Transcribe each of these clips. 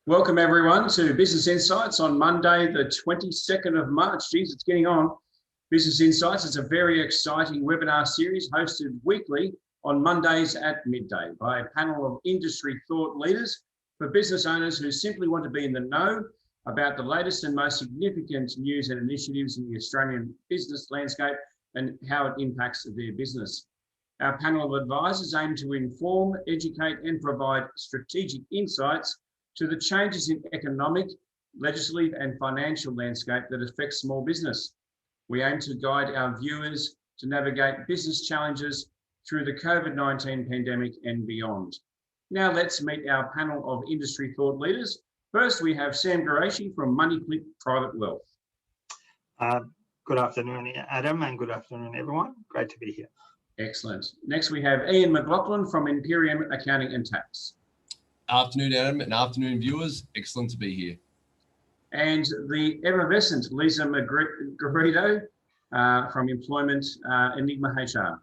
Welcome everyone to Business Insights on Monday, the 22nd of March. Geez, it's getting on. Business Insights is a very exciting webinar series hosted weekly on Mondays at midday by a panel of industry thought leaders for business owners who simply want to be in the know about the latest and most significant news and initiatives in the Australian business landscape and how it impacts their business. Our panel of advisors aim to inform, educate and provide strategic insights to the changes in economic, legislative and financial landscape that affects small business. We aim to guide our viewers to navigate business challenges through the COVID-19 pandemic and beyond. Now let's meet our panel of industry thought leaders. First, we have Sam Geraci from MoneyClick Private Wealth. Good afternoon, Adam, and good afternoon, everyone. Great to be here. Excellent. Next, we have Ian McLaughlin from Imperium Accounting and Tax. Afternoon, Adam, and afternoon, viewers. Excellent to be here. And the effervescent Lisa Garrido from Employment Enigma HR.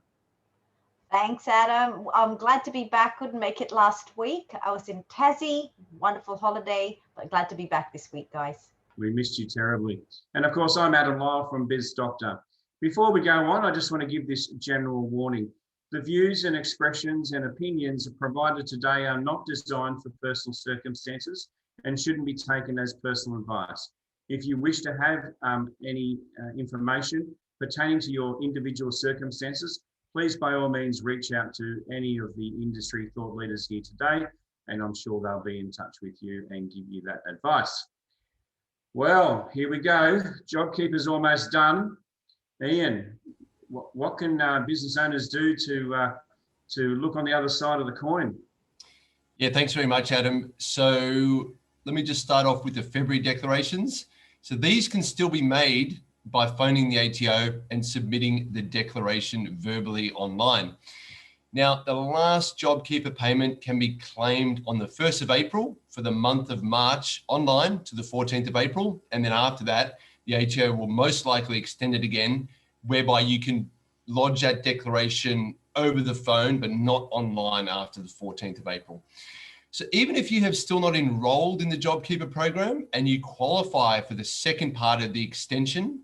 Thanks, Adam. I'm glad to be back. Couldn't make it last week. I was in Tassie, wonderful holiday, but glad to be back this week, guys. We missed you terribly. And of course, I'm Adam Lyle from Biz Doctor. Before we go on, I just want to give this general warning. The views and expressions and opinions provided today are not designed for personal circumstances and shouldn't be taken as personal advice. If you wish to have any information pertaining to your individual circumstances, please by all means reach out to any of the industry thought leaders here today, and I'm sure they'll be in touch with you and give you that advice. Well, here we go. JobKeeper's almost done. Ian, what can business owners do to look on the other side of the coin? Yeah, thanks very much, Adam. So let me just start off with the February declarations. So these can still be made by phoning the ATO and submitting the declaration verbally online. Now, the last JobKeeper payment can be claimed on the 1st of April for the month of March online to the 14th of April. And then after that, the ATO will most likely extend it again, whereby you can lodge that declaration over the phone, but not online after the 14th of April. So even if you have still not enrolled in the JobKeeper program and you qualify for the second part of the extension,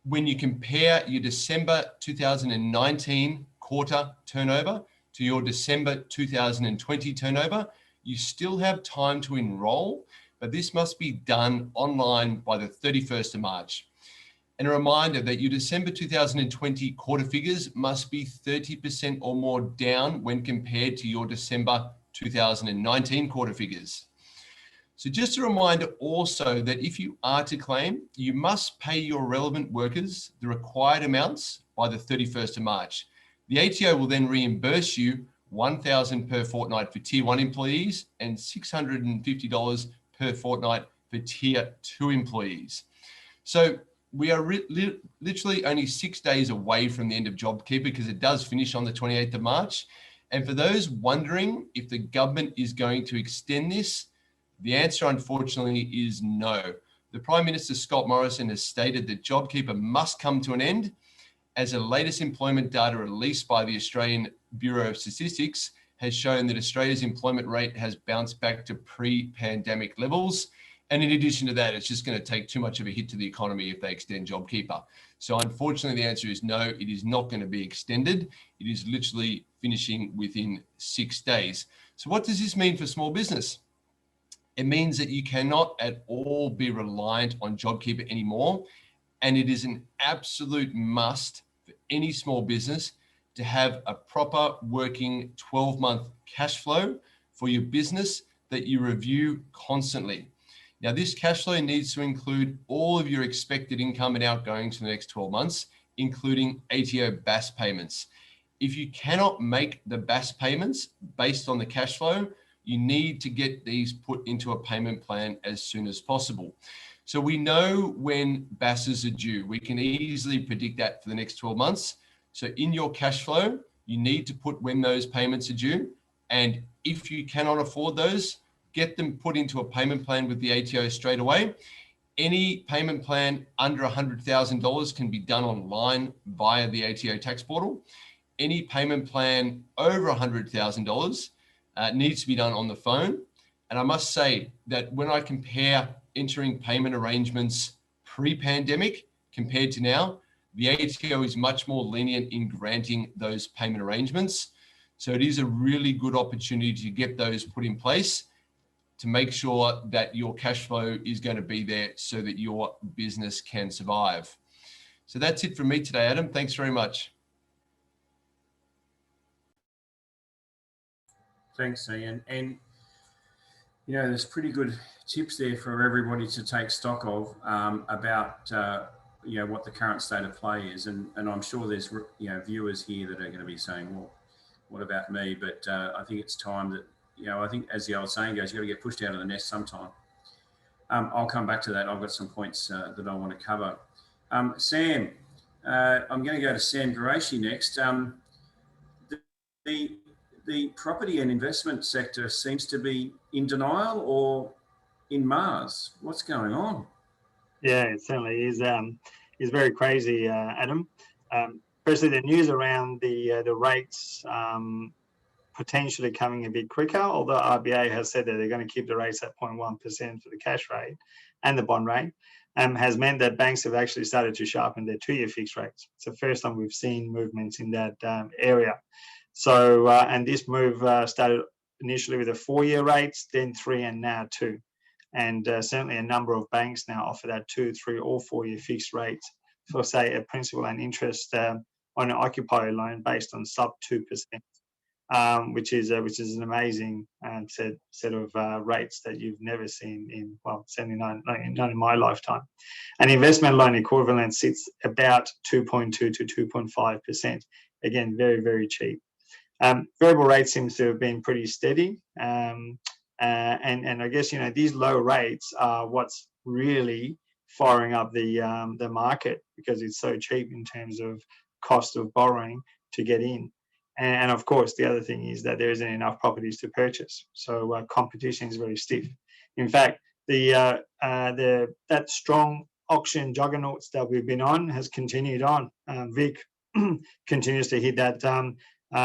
when you compare your December 2019 quarter turnover to your December 2020 turnover, you still have time to enroll, but this must be done online by the 31st of March. And a reminder that your December 2020 quarter figures must be 30% or more down when compared to your December 2019 quarter figures. So just a reminder also that if you are to claim, you must pay your relevant workers the required amounts by the 31st of March. The ATO will then reimburse you $1,000 per fortnight for Tier 1 employees and $650 per fortnight for Tier 2 employees. So we are literally only 6 days away from the end of JobKeeper because it does finish on the 28th of March. And for those wondering if the government is going to extend this, the answer unfortunately is no. The Prime Minister Scott Morrison has stated that JobKeeper must come to an end, as the latest employment data released by the Australian Bureau of Statistics has shown that Australia's employment rate has bounced back to pre-pandemic levels. And in addition to that, it's just going to take too much of a hit to the economy if they extend JobKeeper. So unfortunately, the answer is no, it is not going to be extended. It is literally finishing within 6 days. So what does this mean for small business? It means that you cannot at all be reliant on JobKeeper anymore. And it is an absolute must for any small business to have a proper working 12-month cash flow for your business that you review constantly. Now, this cash flow needs to include all of your expected income and outgoings for the next 12 months, including ATO BAS payments. If you cannot make the BAS payments based on the cash flow, you need to get these put into a payment plan as soon as possible. So we know when BASs are due. We can easily predict that for the next 12 months. So in your cash flow, you need to put when those payments are due. And if you cannot afford those, get them put into a payment plan with the ATO straight away. Any payment plan under $100,000 can be done online via the ATO tax portal. Any payment plan over $100,000 needs to be done on the phone. And I must say that when I compare entering payment arrangements pre-pandemic compared to now, the ATO is much more lenient in granting those payment arrangements. So it is a really good opportunity to get those put in place to make sure that your cash flow is going to be there so that your business can survive. So that's it from me today, Adam. Thanks very much. Thanks, Ian. And you know, there's pretty good tips there for everybody to take stock of about you know, what the current state of play is, and I'm sure there's, you know, viewers here that are going to be saying, well, what about me? But I think it's time that, you know, I think as the old saying goes, you got to get pushed out of the nest sometime. I'll come back to that. I've got some points that I want to cover. Sam, I'm going to go to Sam Garashi next. The property and investment sector seems to be in denial or in Mars. What's going on? Yeah, it certainly is. Is very crazy, Adam. Firstly, the news around the rates potentially coming a bit quicker, although RBA has said that they're going to keep the rates at 0.1% for the cash rate and the bond rate, has meant that banks have actually started to sharpen their 2-year fixed rates. It's the first time we've seen movements in that area. So, and this move started initially with the 4-year rates, then 3, and now 2. And certainly a number of banks now offer that 2, 3, or 4-year fixed rates for, say, a principal and interest on an occupier loan based on sub 2%. Which is an amazing set of rates that you've never seen in, well, certainly not in my lifetime. An investment loan equivalent sits about 2.2 to 2.5%. Again, very, very cheap. Variable rates seems to have been pretty steady. And I guess, you know, these low rates are what's really firing up the market, because it's so cheap in terms of cost of borrowing to get in. And of course, the other thing is that there isn't enough properties to purchase. So competition is very stiff. In fact, that strong auction juggernauts that we've been on has continued on. Vic continues to hit that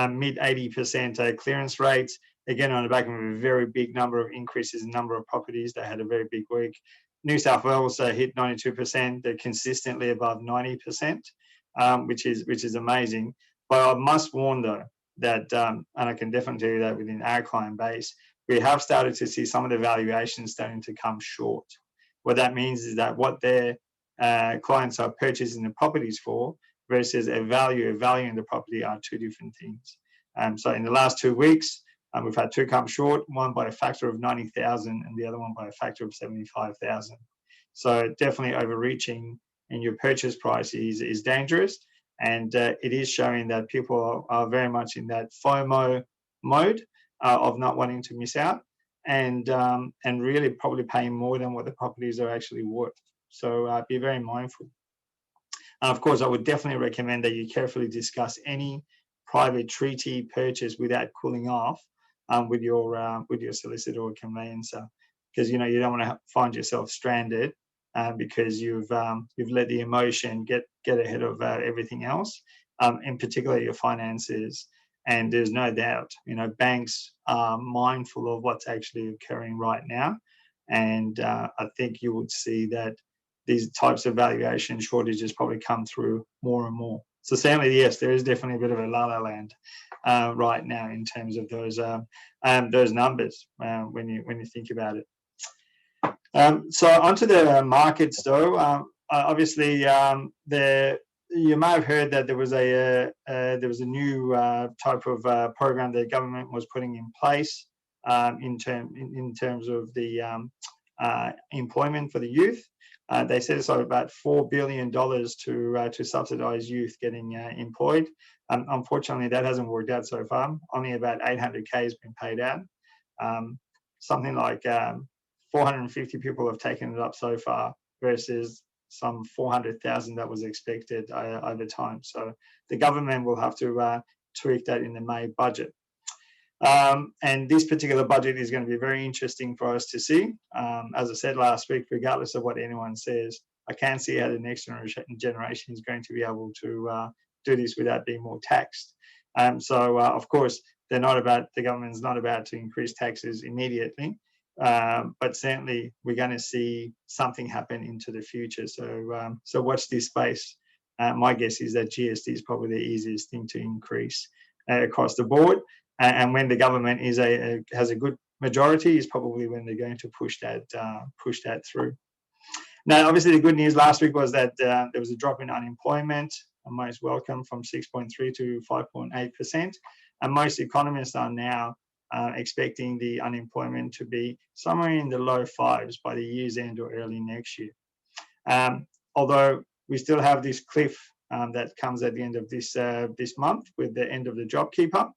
mid 80% clearance rates, again on the back of a very big number of increases in number of properties. They had a very big week. New South Wales hit 92%. They're consistently above 90%, which is amazing. But I must warn, though, that, and I can definitely tell you that within our client base, we have started to see some of the valuations starting to come short. What that means is that what their clients are purchasing the properties for versus a value in the property are two different things. So in the last 2 weeks, we've had 2 come short, one by a factor of 90,000 and the other one by a factor of 75,000. So definitely overreaching in your purchase price is dangerous. And it is showing that people are very much in that FOMO mode of not wanting to miss out, and really probably paying more than what the properties are actually worth. So be very mindful. And of course, I would definitely recommend that you carefully discuss any private treaty purchase without cooling off with your solicitor or conveyancer, because you don't want to find yourself stranded. Because you've let the emotion get ahead of everything else, in particular your finances. And there's no doubt, banks are mindful of what's actually occurring right now. And I think you would see that these types of valuation shortages probably come through more and more. So certainly, yes, there is definitely a bit of a la-la land right now in terms of those numbers when you think about it. So onto the markets, though. Obviously, you may have heard that there was a new type of program that the government was putting in place in terms of the employment for the youth. They set aside about $4 billion to subsidise youth getting employed. Unfortunately, that hasn't worked out so far. Only about 800K has been paid out. Something like 450 people have taken it up so far versus some 400,000 that was expected over time. So the government will have to tweak that in the May budget. And this particular budget is going to be very interesting for us to see. As I said last week, regardless of what anyone says, I can't see how the next generation is going to be able to do this without being more taxed. So of course, the government's not about to increase taxes immediately. but certainly we're going to see something happen into the future. So watch this space. My guess is that GST is probably the easiest thing to increase across the board, and when the government has a good majority, is probably when they're going to push that through. Now, obviously, the good news last week was that there was a drop in unemployment, most welcome, from 6.3 to 5.8%, and most economists are now expecting the unemployment to be somewhere in the low fives by the year's end or early next year. Although we still have this cliff that comes at the end of this month with the end of the JobKeeper,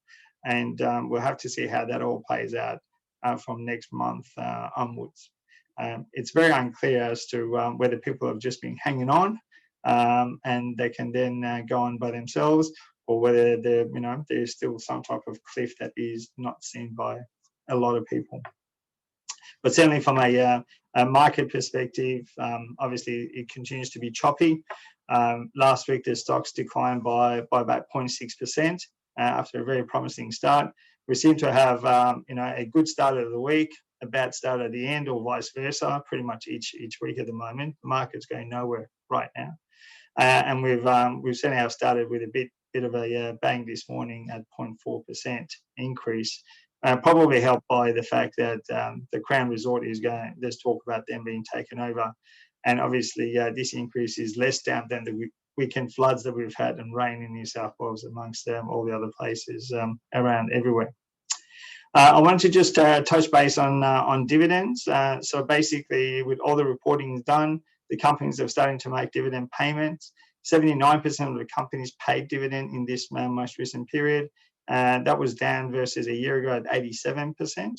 and we'll have to see how that all plays out from next month onwards. It's very unclear as to whether people have just been hanging on and they can then go on by themselves, or whether there's still some type of cliff that is not seen by a lot of people. But certainly from a market perspective, obviously it continues to be choppy. Last week the stocks declined by about 0.6% after a very promising start. We seem to have a good start of the week, a bad start at the end, or vice versa, pretty much each week at the moment. The market's going nowhere right now. And we've certainly started with a bit of a bang this morning at 0.4% increase, probably helped by the fact that the Crown Resort there's talk about them being taken over. And obviously this increase is less down than the weekend floods that we've had and rain in New South Wales, amongst all the other places around everywhere. I wanted to just touch base on dividends. So basically, with all the reporting done, the companies are starting to make dividend payments. 79% of the companies paid dividend in this most recent period. That was down versus a year ago at 87%.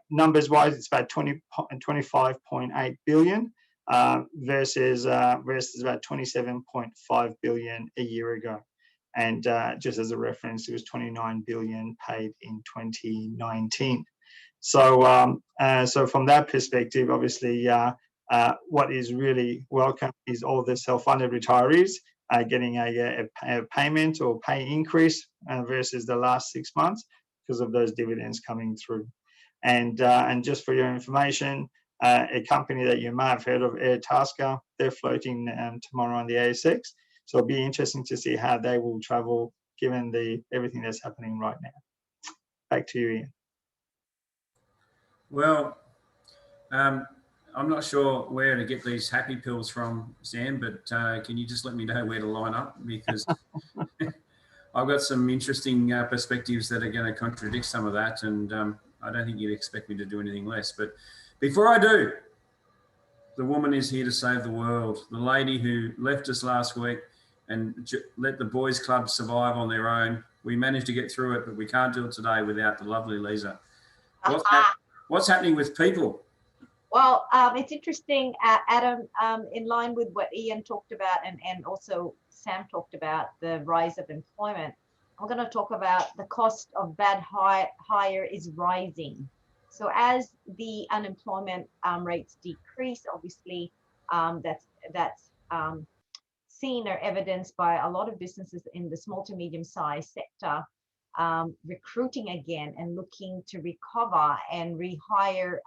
Numbers wise, it's about 25.8 billion versus about 27.5 billion a year ago. And just as a reference, it was 29 billion paid in 2019. So from that perspective, obviously, what is really welcome is all the self-funded retirees getting a payment or pay increase versus the last 6 months because of those dividends coming through. And just for your information, a company that you may have heard of, Airtasker, they're floating tomorrow on the ASX. So it'll be interesting to see how they will travel given everything that's happening right now. Back to you, Ian. Well, I'm not sure where to get these happy pills from, Sam, but can you just let me know where to line up? Because I've got some interesting perspectives that are going to contradict some of that, and I don't think you'd expect me to do anything less. But before I do, the woman is here to save the world. The lady who left us last week and let the boys' club survive on their own. We managed to get through it, but we can't do it today without the lovely Lisa. What's happening with people? Well, it's interesting, Adam, in line with what Ian talked about and also Sam talked about, the rise of employment. I'm going to talk about the cost of bad hire is rising. So as the unemployment rates decrease, obviously that's seen or evidenced by a lot of businesses in the small to medium-sized sector recruiting again and looking to recover and rehire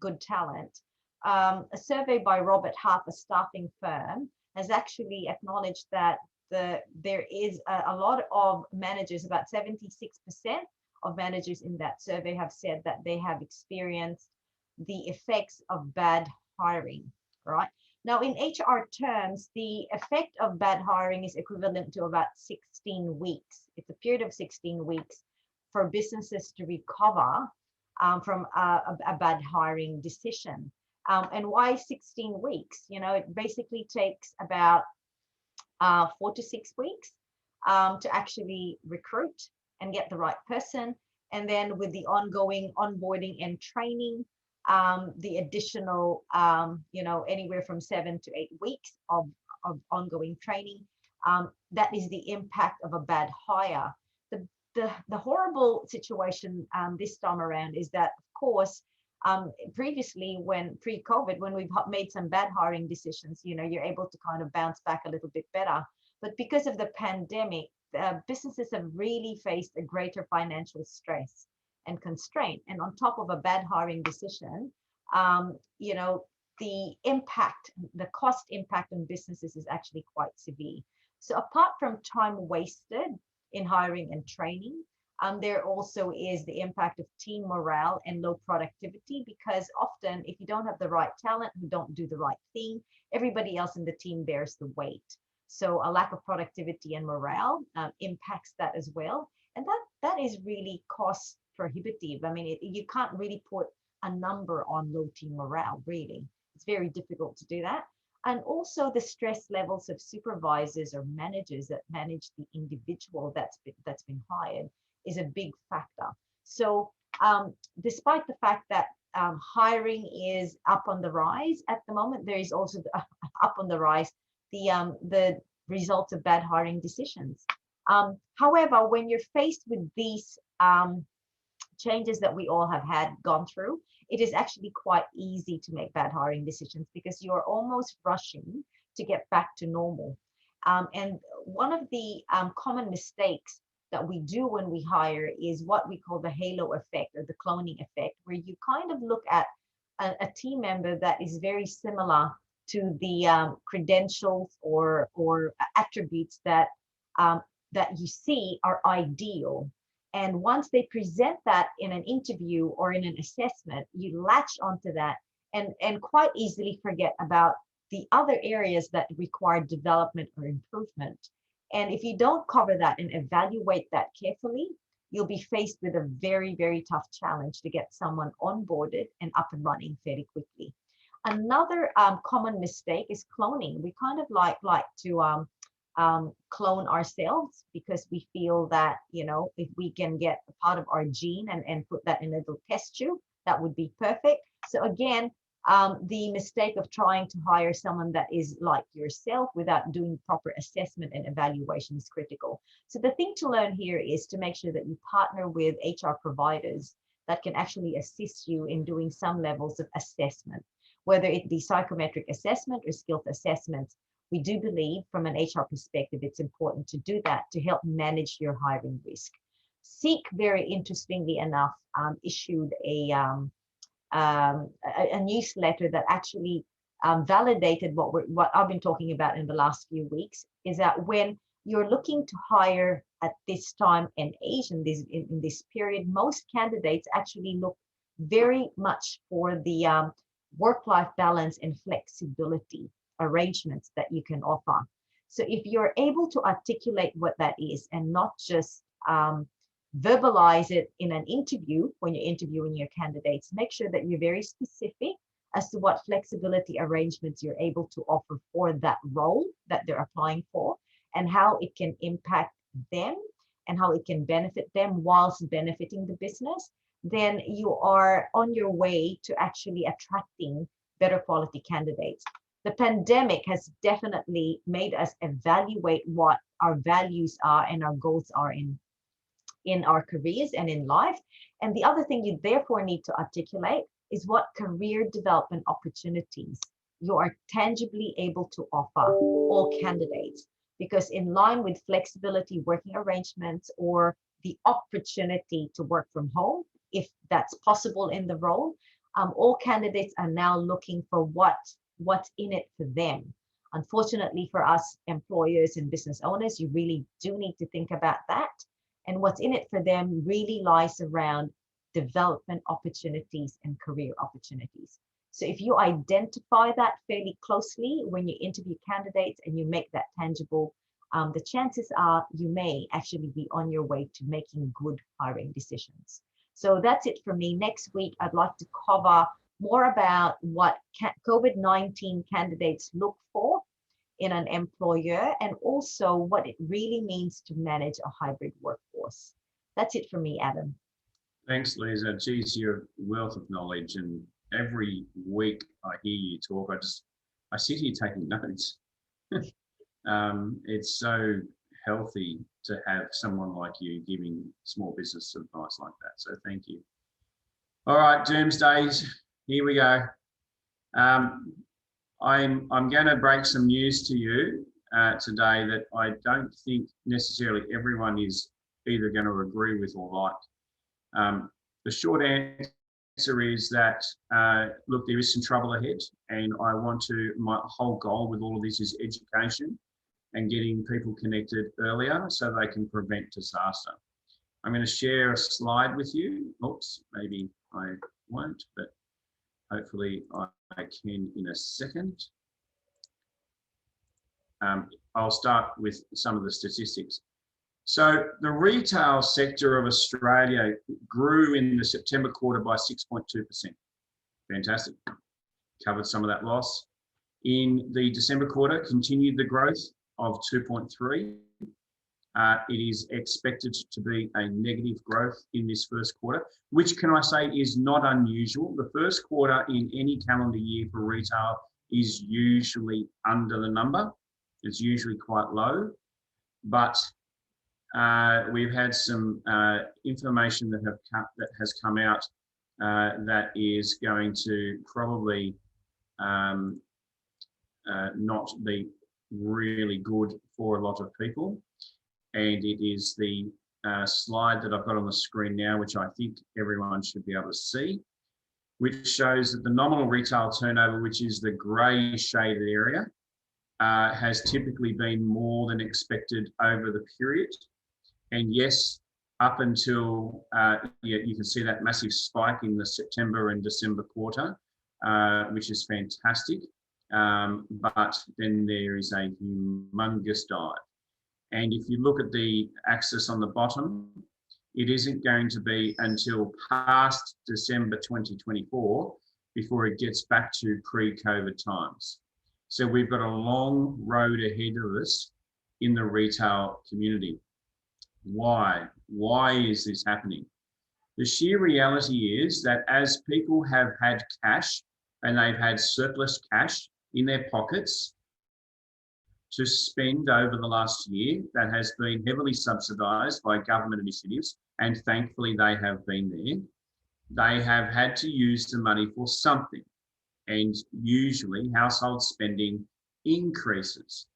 good talent. A survey by Robert Half, a staffing firm, has actually acknowledged that there is a lot of managers, about 76% of managers in that survey have said that they have experienced the effects of bad hiring, right? Now, in HR terms, the effect of bad hiring is equivalent to about 16 weeks. It's a period of 16 weeks for businesses to recover from a bad hiring decision. And why 16 weeks? It basically takes about 4 to 6 weeks to actually recruit and get the right person. And then with the ongoing onboarding and training, the additional, anywhere from 7 to 8 weeks of ongoing training, that is the impact of a bad hire. The horrible situation this time around is that, of course, previously, pre-COVID, when we've made some bad hiring decisions, you're able to kind of bounce back a little bit better. But because of the pandemic, businesses have really faced a greater financial stress. and constraint. And on top of a bad hiring decision, you know, the impact, the cost impact on businesses is actually quite severe. So apart from time wasted in hiring and training, there also is the impact of team morale and low productivity, because often if you don't have the right talent who don't do the right thing, everybody else in the team bears the weight. So a lack of productivity and morale impacts that as well. And that is really cost prohibitive. I mean, you can't really put a number on low team morale, really. It's very difficult to do that. And also the stress levels of supervisors or managers that manage the individual that's been hired is a big factor. So despite the fact that hiring is up on the rise at the moment, there is also up on the rise the results of bad hiring decisions. However, when you're faced with these changes that we all have gone through, it is actually quite easy to make bad hiring decisions because you're almost rushing to get back to normal. And one of the common mistakes that we do when we hire is what we call the halo effect or the cloning effect, where you kind of look at a team member that is very similar to the credentials or attributes that that you see are ideal. And once they present that in an interview or in an assessment, you latch onto that and quite easily forget about the other areas that require development or improvement. And if you don't cover that and evaluate that carefully, you'll be faced with a very, very tough challenge to get someone onboarded and up and running fairly quickly. Another common mistake is cloning. We kind of like to clone ourselves because we feel that, you know, if we can get a part of our gene and put that in a little test tube, that would be perfect. So again, the mistake of trying to hire someone that is like yourself without doing proper assessment and evaluation is critical. So the thing to learn here is to make sure that you partner with HR providers that can actually assist you in doing some levels of assessment, whether it be psychometric assessment or skills assessments. We do believe from an HR perspective, it's important to do that to help manage your hiring risk. Seek, very interestingly enough, issued a newsletter that actually validated what I've been talking about in the last few weeks, is that when you're looking to hire at this time and age in this period, most candidates actually look very much for the work-life balance and flexibility arrangements that you can offer. So if you're able to articulate what that is and not just verbalize it in an interview when you're interviewing your candidates, make sure that you're very specific as to what flexibility arrangements you're able to offer for that role that they're applying for and how it can impact them and how it can benefit them whilst benefiting the business. Then you are on your way to actually attracting better quality candidates. The pandemic has definitely made us evaluate what our values are and our goals are in our careers and in life. And the other thing you therefore need to articulate is what career development opportunities you are tangibly able to offer all candidates. Because in line with flexibility working arrangements or the opportunity to work from home, if that's possible in the role, all candidates are now looking for what's in it for them. Unfortunately for us employers and business owners, you really do need to think about that. And what's in it for them really lies around development opportunities and career opportunities. So if you identify that fairly closely when you interview candidates and you make that tangible, the chances are you may actually be on your way to making good hiring decisions. So that's it for me. Next week, I'd like to cover more about what COVID-19 candidates look for in an employer and also what it really means to manage a hybrid workforce. That's it for me, Adam. Thanks, Lisa. Geez, your wealth of knowledge, and every week I hear you talk, I sit here taking notes. It's so healthy to have someone like you giving small business advice like that. So thank you. All right, Doomsdays, here we go. I'm going to break some news to you today that I don't think necessarily everyone is either going to agree with or like. The short answer is that, look, there is some trouble ahead, and my whole goal with all of this is education and getting people connected earlier so they can prevent disaster. I'm going to share a slide with you. Oops, maybe I won't, but hopefully I can in a second. I'll start with some of the statistics. So the retail sector of Australia grew in the September quarter by 6.2%. Fantastic. Covered some of that loss. In the December quarter, continued the growth of 2.3. It is expected to be a negative growth in this first quarter, which can I say is not unusual. The first quarter in any calendar year for retail is usually under the number. It's usually quite low, but we've had some information that has come out that is going to probably not be really good for a lot of people. And it is the slide that I've got on the screen now, which I think everyone should be able to see, which shows that the nominal retail turnover, which is the grey shaded area, has typically been more than expected over the period. And yes, up until, you can see that massive spike in the September and December quarter, which is fantastic. But then there is a humongous dive. And if you look at the axis on the bottom, it isn't going to be until past December 2024 before it gets back to pre-COVID times. So we've got a long road ahead of us in the retail community. Why? Why is this happening? The sheer reality is that as people have had cash and they've had surplus cash in their pockets to spend over the last year, that has been heavily subsidised by government initiatives, and thankfully they have been there. They have had to use the money for something, and usually household spending increases.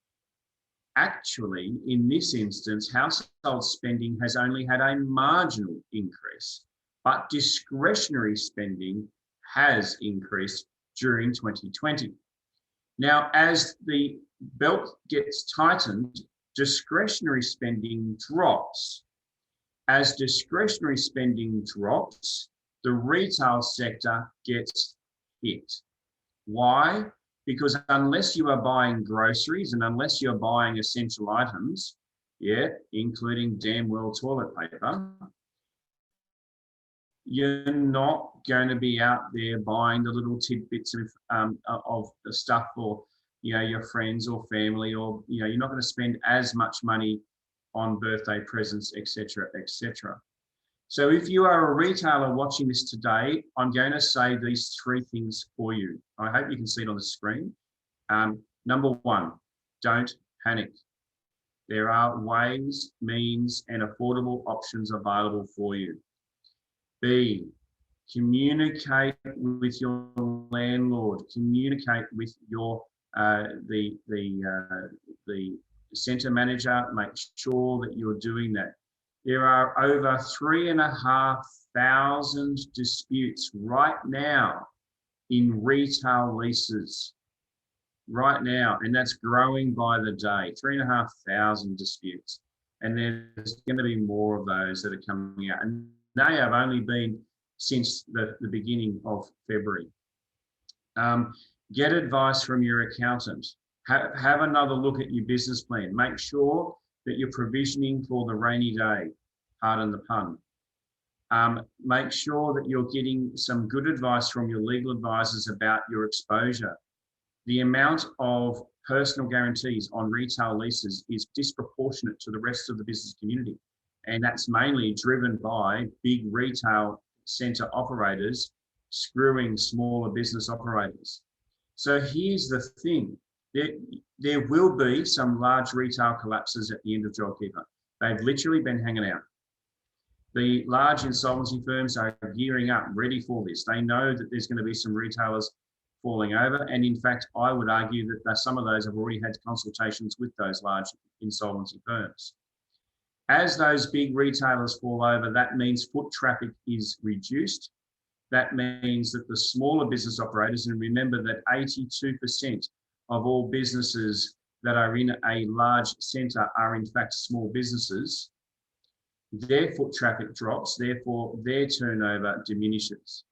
Actually, in this instance, household spending has only had a marginal increase, but discretionary spending has increased during 2020. Now, as the belt gets tightened, discretionary spending drops. As discretionary spending drops, the retail sector gets hit. Why? Because unless you are buying groceries and unless you're buying essential items, including damn well toilet paper, you're not going to be out there buying the little tidbits of the stuff for your friends or family, or you're not going to spend as much money on birthday presents, etc., etc. So if you are a retailer watching this today, I'm going to say these three things for you. I hope you can see it on the screen. Number one, don't panic. There are ways, means, and affordable options available for you. B, communicate with your landlord. Communicate with your the centre manager. Make sure that you're doing that. There are over 3,500 disputes right now in retail leases. Right now, and that's growing by the day. 3,500 disputes, and there's going to be more of those that are coming out, and they have only been since the beginning of February. Get advice from your accountant. Have another look at your business plan. Make sure that you're provisioning for the rainy day, pardon the pun. Make sure that you're getting some good advice from your legal advisors about your exposure. The amount of personal guarantees on retail leases is disproportionate to the rest of the business community. And that's mainly driven by big retail centre operators screwing smaller business operators. So here's the thing. There will be some large retail collapses at the end of JobKeeper. They've literally been hanging out. The large insolvency firms are gearing up, ready for this. They know that there's going to be some retailers falling over. And in fact, I would argue that some of those have already had consultations with those large insolvency firms. As those big retailers fall over, that means foot traffic is reduced. That means that the smaller business operators, and remember that 82% of all businesses that are in a large centre are in fact small businesses, their foot traffic drops, therefore their turnover diminishes.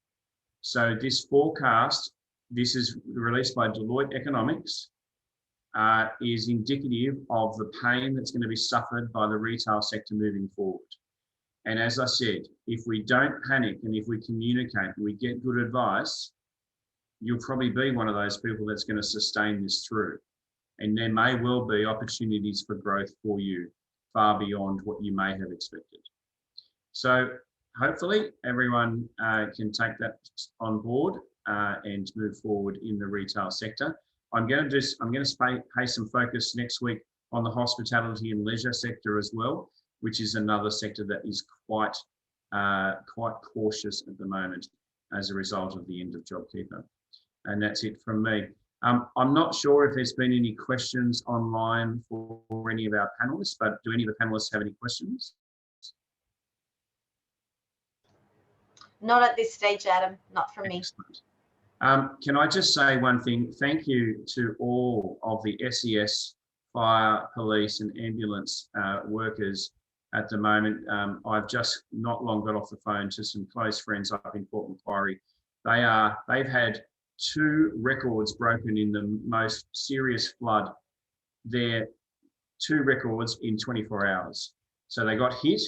So this forecast, this is released by Deloitte Economics, is indicative of the pain that's going to be suffered by the retail sector moving forward. And as I said, if we don't panic and if we communicate and we get good advice, you'll probably be one of those people that's going to sustain this through. And there may well be opportunities for growth for you far beyond what you may have expected. So hopefully everyone can take that on board and move forward in the retail sector. I'm going to pay some focus next week on the hospitality and leisure sector as well, which is another sector that is quite cautious at the moment as a result of the end of JobKeeper. And that's it from me. I'm not sure if there's been any questions online for any of our panelists, but do any of the panelists have any questions? Not at this stage, Adam, not from me. Excellent. Can I just say one thing? Thank you to all of the SES, fire, police and ambulance workers at the moment. I've just not long got off the phone to some close friends up in Port Macquarie. They've had 2 records broken in the most serious flood. They're 2 records in 24 hours. So they got hit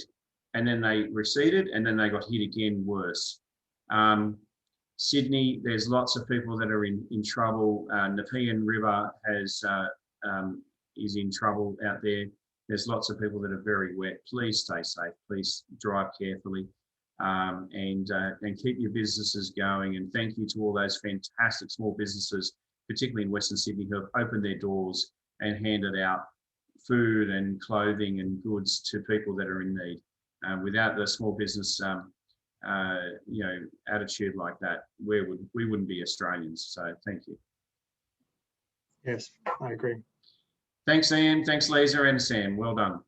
and then they receded and then they got hit again worse. Sydney, there's lots of people that are in trouble. Nepean River is in trouble out there. There's lots of people that are very wet. Please stay safe. Please drive carefully and keep your businesses going. And thank you to all those fantastic small businesses, particularly in Western Sydney, who have opened their doors and handed out food and clothing and goods to people that are in need. Without the small business attitude like that, we wouldn't be Australians. So thank you. Yes, I agree. Thanks, Ian. Thanks, Lisa and Sam. Well done.